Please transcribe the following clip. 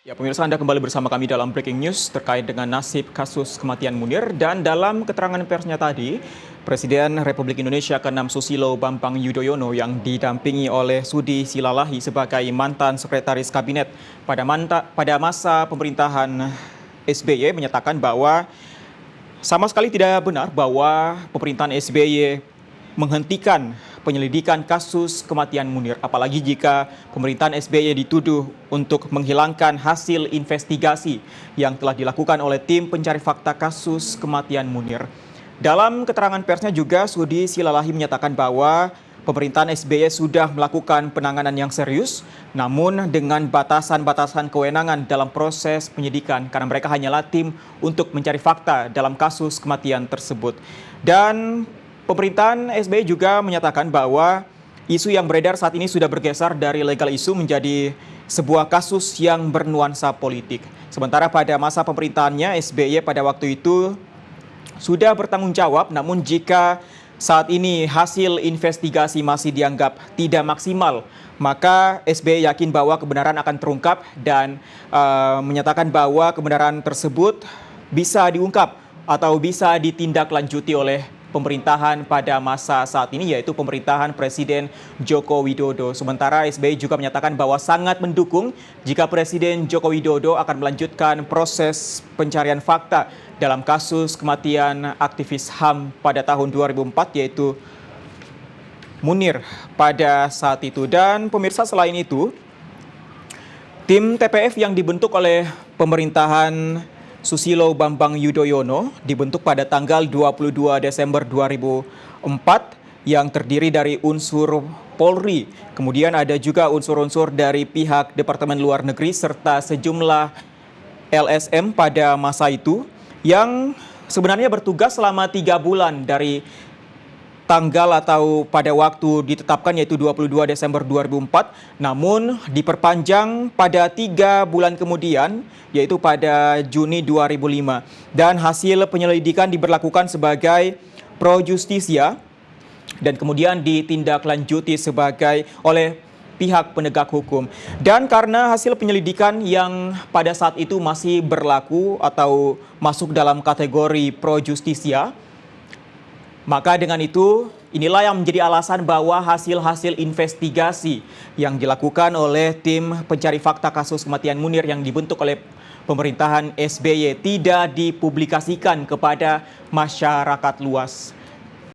Ya, pemirsa, Anda kembali bersama kami dalam Breaking News terkait dengan nasib kasus kematian Munir. Dan dalam keterangan persnya tadi, Presiden Republik Indonesia ke-6 Susilo Bambang Yudhoyono yang didampingi oleh Sudi Silalahi sebagai mantan Sekretaris Kabinet pada masa pemerintahan SBY menyatakan bahwa sama sekali tidak benar bahwa pemerintahan SBY menghentikan penyelidikan kasus kematian Munir, apalagi jika pemerintahan SBY dituduh untuk menghilangkan hasil investigasi yang telah dilakukan oleh tim pencari fakta kasus kematian Munir. Dalam keterangan persnya juga Sudi Silalahi menyatakan bahwa pemerintahan SBY sudah melakukan penanganan yang serius, namun dengan batasan-batasan kewenangan dalam proses penyidikan karena mereka hanyalah tim untuk mencari fakta dalam kasus kematian tersebut. Dan pemerintahan SBY juga menyatakan bahwa isu yang beredar saat ini sudah bergeser dari legal isu menjadi sebuah kasus yang bernuansa politik. Sementara pada masa pemerintahannya SBY pada waktu itu sudah bertanggung jawab, namun jika saat ini hasil investigasi masih dianggap tidak maksimal, maka SBY yakin bahwa kebenaran akan terungkap dan menyatakan bahwa kebenaran tersebut bisa diungkap atau bisa ditindaklanjuti oleh pemerintahan pada masa saat ini, yaitu pemerintahan Presiden Joko Widodo. Sementara SBY juga menyatakan bahwa sangat mendukung jika Presiden Joko Widodo akan melanjutkan proses pencarian fakta dalam kasus kematian aktivis HAM pada tahun 2004, yaitu Munir pada saat itu. Dan pemirsa, selain itu, tim TPF yang dibentuk oleh pemerintahan Susilo Bambang Yudhoyono dibentuk pada tanggal 22 Desember 2004 yang terdiri dari unsur Polri. Kemudian ada juga unsur-unsur dari pihak Departemen Luar Negeri serta sejumlah LSM pada masa itu yang sebenarnya bertugas selama 3 bulan dari tanggal atau pada waktu ditetapkan, yaitu 22 Desember 2004, namun diperpanjang pada 3 bulan kemudian, yaitu pada Juni 2005. Dan hasil penyelidikan diberlakukan sebagai pro justisia dan kemudian ditindaklanjuti oleh pihak penegak hukum. Dan karena hasil penyelidikan yang pada saat itu masih berlaku atau masuk dalam kategori pro justisia, maka dengan itu, inilah yang menjadi alasan bahwa hasil-hasil investigasi yang dilakukan oleh tim pencari fakta kasus kematian Munir yang dibentuk oleh pemerintahan SBY tidak dipublikasikan kepada masyarakat luas.